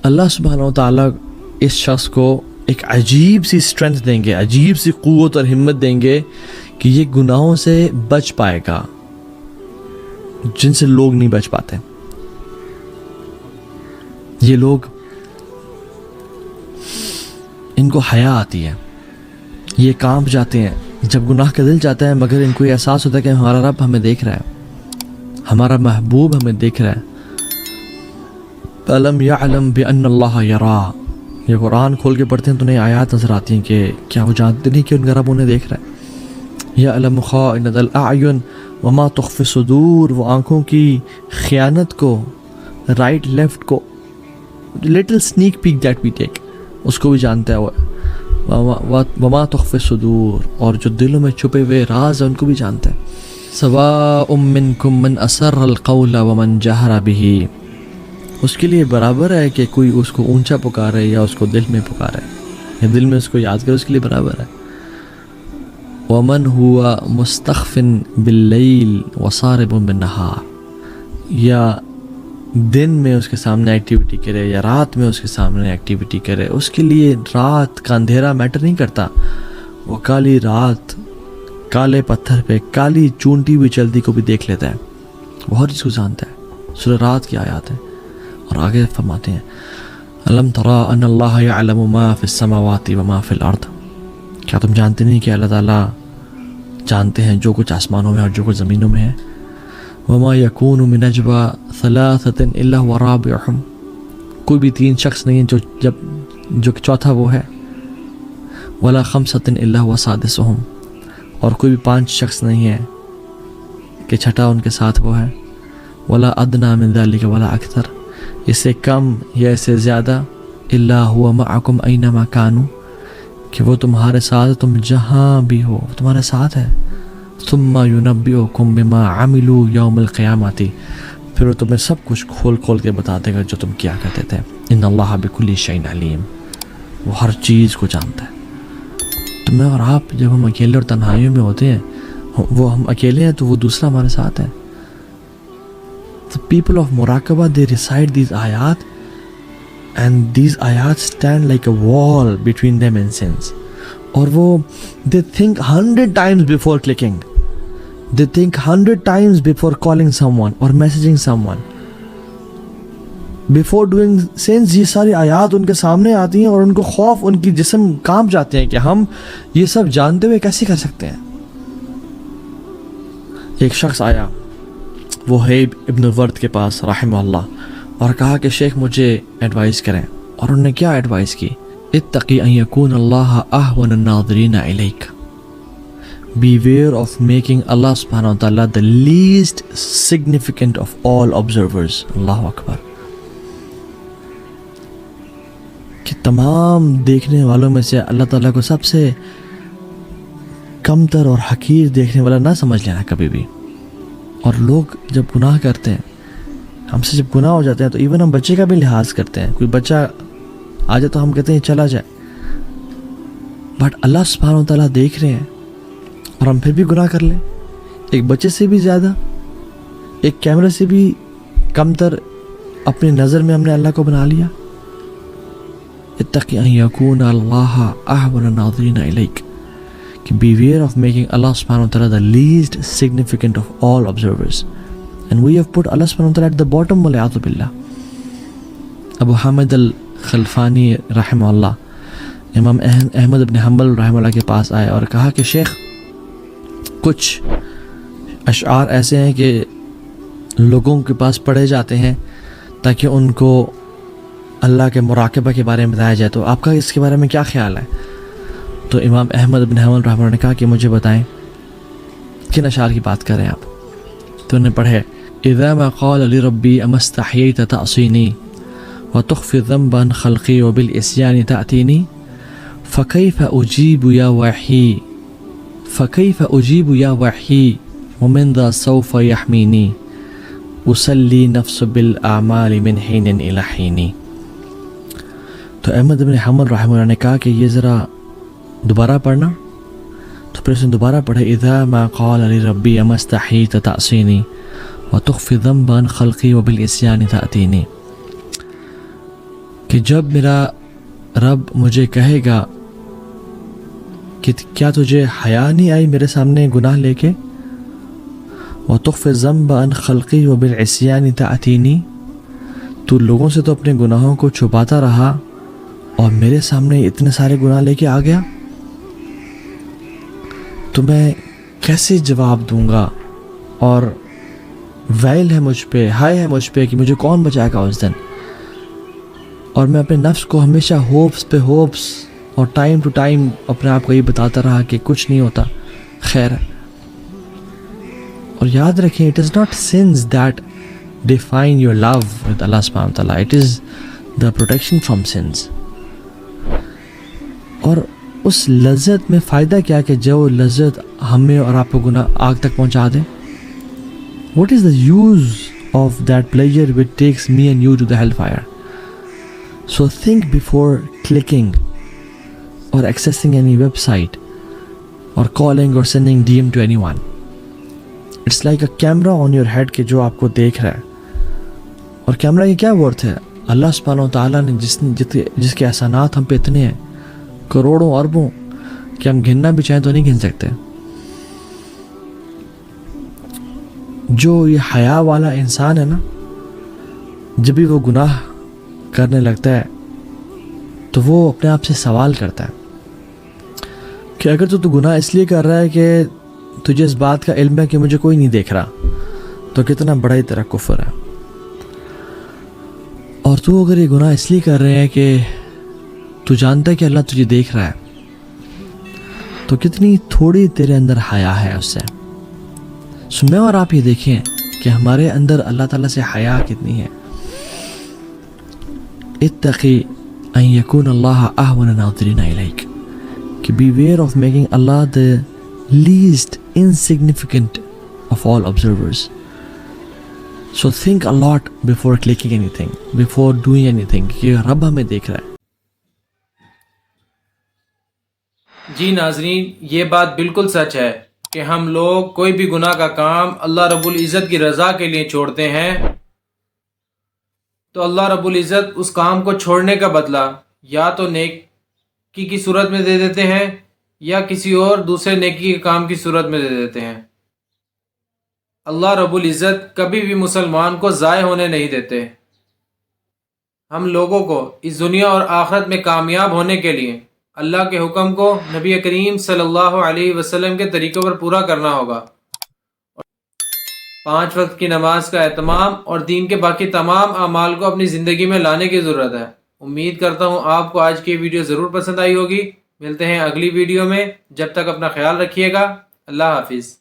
اللہ سبحانہ و تعالیٰ اس شخص کو ایک عجیب سی اسٹرینتھ دیں گے، عجیب سی قوت اور ہمت دیں گے کہ یہ گناہوں سے بچ پائے گا جن سے لوگ نہیں بچ پاتے. یہ لوگ، ان کو حیا آتی ہے، یہ کانپ جاتے ہیں جب گناہ کا دل جاتا ہے، مگر ان کو یہ احساس ہوتا ہے کہ ہمارا رب ہمیں دیکھ رہا ہے، ہمارا محبوب ہمیں دیکھ رہا ہے. أَلَمْ يَعْلَمْ بِأَنَّ اللَّهَ يَرَى. یہ قرآن کھول کے پڑھتے ہیں تو انہیں آیات نظر آتی ہیں کہ کیا وہ جانتے نہیں کہ ان کا رب انہیں دیکھ رہا ہے. يَعْلَمُ خَائِنَةَ الْأَعْيُنِ وَمَا تُخْفِي الصُّدُورُ. وہ آنکھوں کی خیانت کو، رائٹ لیفٹ کو، little sneak peek that we take, اس کو بھی جانتا ہے وہ. وَمَا تُخْفِي الصُّدُورُ. اور جو دلوں میں چھپے ہوئے راز ہیں ان کو بھی جانتا ہے. سَوَاءٌ مِّنكُم مَّنْ أَسَرَّ الْقَوْلَ وَمَنْ جَهَرَ بِهِ. اس کے لیے برابر ہے کہ کوئی اس کو اونچا پکارے یا اس کو دل میں پکارے، یا دل میں اس کو یاد کرے، اس کے لیے برابر ہے. وَمَنْ هُوَ مُسْتَخْفٍ بِاللَّيْلِ وَصَارِبٌ بِالنَّهَارِ. یا دن میں اس کے سامنے ایکٹیویٹی کرے یا رات میں اس کے سامنے ایکٹیویٹی کرے، اس کے لیے رات کا اندھیرا میٹر نہیں کرتا. وہ کالی رات کالے پتھر پہ کالی چونٹی ہوئی چلتی کو بھی دیکھ لیتا ہے، وہ ہر چیز کو جانتا ہے. سورہ رات کی آیات ہے. اور آگے فرماتے ہیں الم ترى ان اللہ یعلم ما فی السماوات وما فی الارض. کیا تم جانتے نہیں کہ اللہ تعالیٰ جانتے ہیں جو کچھ آسمانوں میں اور جو کچھ زمینوں میں ہے. وما یکون من نجوى ثلاثة الا هو رابعهم. کوئی بھی تین شخص نہیں ہے جو چوتھا وہ ہے. ولا خمسة الا هو سادسهم. اور کوئی بھی پانچ شخص نہیں ہے کہ چھٹا ان کے ساتھ وہ ہے. ولا ادنى من ذلك ولا اکثر. اس سے کم یا اس سے زیادہ. الا هو معكم اينما كانوا. کہ وہ تمہارے ساتھ، تم جہاں بھی ہو تمہارے ساتھ ہے. ثم ينبئكم بما عملوا يوم القيامة. پھر وہ تمہیں سب کچھ کھول کھول کے بتا دے گا جو تم کیا کرتے تھے. ان اللہ بكل شيء علیم. وہ ہر چیز کو جانتا ہے. تو میں اور آپ جب ہم اکیلے اور تنہائیوں میں ہوتے ہیں، وہ ہم اکیلے ہیں تو وہ دوسرا ہمارے ساتھ ہے. The people of Muraqabah, they recite these ayat, and these ayat stand like a wall between them and sins. اور وہ they think 100 times before clicking. They think 100 times before calling someone or messaging someone. Before doing sins, یہ ساری آیات ان کے سامنے آتی ہیں اور ان کو خوف، ان کی جسم کانپ جاتے ہیں کہ ہم یہ سب جانتے ہوئے کیسے کر سکتے ہیں. ایک شخص آیا وہیب ابن ورد کے پاس رحمہ اللہ اور کہا کہ شیخ مجھے ایڈوائز کریں. اور انہوں نے کیا ایڈوائز کی؟ اتقی ان یکون اللہ اہون الناظرین الیک. Beware of making Allah subhanahu wa ta'ala the least significant of all observers. اللہ اکبر. کہ تمام دیکھنے والوں میں سے اللہ تعالیٰ کو سب سے کم تر اور حقیر دیکھنے والا نہ سمجھ لینا کبھی بھی. اور لوگ جب گناہ کرتے ہیں، ہم سے جب گناہ ہو جاتے ہیں تو ایون ہم بچے کا بھی لحاظ کرتے ہیں. کوئی بچہ آ جائے تو ہم کہتے ہیں چلا جائے، بٹ اللہ سبحانہ و تعالیٰ دیکھ رہے ہیں اور ہم پھر بھی گناہ کر لیں. ایک بچے سے بھی زیادہ، ایک کیمرے سے بھی کم تر اپنی نظر میں ہم نے اللہ کو بنا لیا. اتقی ان یکون اللہ احون الناظرین الیک. Beware of making Allah subhanahu wa ta'ala the least significant of all observers. And we have put Allah subhanahu wa ta'ala at the bottom. Wal'iyadhu billah. Abu Hamid al-Khalfani رحمہ اللہ امام احمد ابن حنبل رحمہ اللہ کے پاس آئے اور کہا کہ شیخ کچھ اشعار ایسے ہیں کہ لوگوں کے پاس پڑھے جاتے ہیں تاکہ ان کو اللہ کے مراقبہ کے بارے میں بتایا جائے، تو آپ کا اس کے بارے میں کیا خیال ہے؟ تو امام احمد بن حنبل رحمہ اللہ نے کہا کہ مجھے بتائیں کن اشعار کی بات کر رہے ہیں آپ. تو انہوں نے پڑھے اذا ما قال لربی اما استحییت تعصینی وتخفی ذنبا خلقی وبالاسیان تأتینی فکیف اجیب یا وحی فکیف اجیب یا وحی ومن ذا سوف یحمینی اسلی نفس بالاعمال من حین الی حین. تو احمد بن حنبل رحمہ اللہ نے کہا کہ یہ ذرا دوبارہ پڑھنا. تو پھر اس نے دوبارہ پڑھا اذا ما قال لربی اما استحییت تعصینی وتخفی ذنبا خلقی وبالاسیان تأتینی. کہ جب میرا رب مجھے کہے گا کہ کیا تجھے حیا نہیں آئی میرے سامنے گناہ لے کے، وَتُخْفِ الذَّنْبَ عَنْ خَلْقِي وَبِالْعِصْيَانِ تَأْتِينِي، تو لوگوں سے تو اپنے گناہوں کو چھپاتا رہا اور میرے سامنے اتنے سارے گناہ لے کے آ گیا، تو میں کیسے جواب دوں گا؟ اور ویل ہے مجھ پہ، ہائے ہے مجھ پہ کہ مجھے کون بچائے گا اس دن۔ اور میں اپنے نفس کو ہمیشہ ہوپس پہ ہوپس اور ٹائم ٹو ٹائم اپنے آپ کو یہ بتاتا رہا کہ کچھ نہیں ہوتا، خیر ہے۔ اور یاد رکھیں، it is not sins that define your love with Allah سبحانہ وتعالیٰ، it is the protection from sins. اور اس لذت میں فائدہ کیا کہ جو لذت ہمیں اور آپ کو گناہ آگ تک پہنچا دے؟ What is the use of that pleasure which takes me and you to the hell fire? So think before clicking or accessing any website or calling or sending DM to anyone. It's like a camera on your head کہ جو آپ کو دیکھ رہا ہے۔ اور camera کی کیا ورتھ ہے؟ اللہ سبحانہ وتعالیٰ نے جس کے احسانات ہم پہ اتنے ہیں، کروڑوں اربوں، کہ ہم گننا بھی چاہیں تو نہیں گن سکتے۔ جو یہ حیا والا انسان ہے نا، جب بھی وہ گناہ کرنے لگتا ہے تو وہ اپنے آپ سے سوال کرتا ہے کہ اگر تو گناہ اس لیے کر رہا ہے کہ تجھے اس بات کا علم ہے کہ مجھے کوئی نہیں دیکھ رہا، تو کتنا بڑا ہی تیرا کفر ہے۔ اور تو اگر یہ گناہ اس لیے کر رہے ہیں کہ تو جانتا ہے کہ اللہ تجھے دیکھ رہا ہے، تو کتنی تھوڑی تیرے اندر حیا ہے اس سے۔ سو میں اور آپ یہ دیکھیں کہ ہمارے اندر اللہ تعالیٰ سے حیا کتنی ہے۔ اتقی ان یکون اللہ اہون ناظرین الیک، کہ beware of making Allah the least insignificant of all observers. So think a lot before clicking anything, before doing anything، کہ رب ہمیں دیکھ رہا ہے۔ جی ناظرین، یہ بات بالکل سچ ہے کہ ہم لوگ کوئی بھی گناہ کا کام اللہ رب العزت کی رضا کے لیے چھوڑتے ہیں تو اللہ رب العزت اس کام کو چھوڑنے کا بدلہ یا تو نیکی کی صورت میں دے دیتے ہیں یا کسی اور دوسرے نیکی کے کام کی صورت میں دے دیتے ہیں۔ اللہ رب العزت کبھی بھی مسلمان کو ضائع ہونے نہیں دیتے۔ ہم لوگوں کو اس دنیا اور آخرت میں کامیاب ہونے کے لیے اللہ کے حکم کو نبی کریم صلی اللہ علیہ وسلم کے طریقوں پر پورا کرنا ہوگا۔ 5 وقت کی نماز کا اہتمام اور دین کے باقی تمام اعمال کو اپنی زندگی میں لانے کی ضرورت ہے۔ امید کرتا ہوں آپ کو آج کی ویڈیو ضرور پسند آئی ہوگی۔ ملتے ہیں اگلی ویڈیو میں، جب تک اپنا خیال رکھیے گا۔ اللہ حافظ۔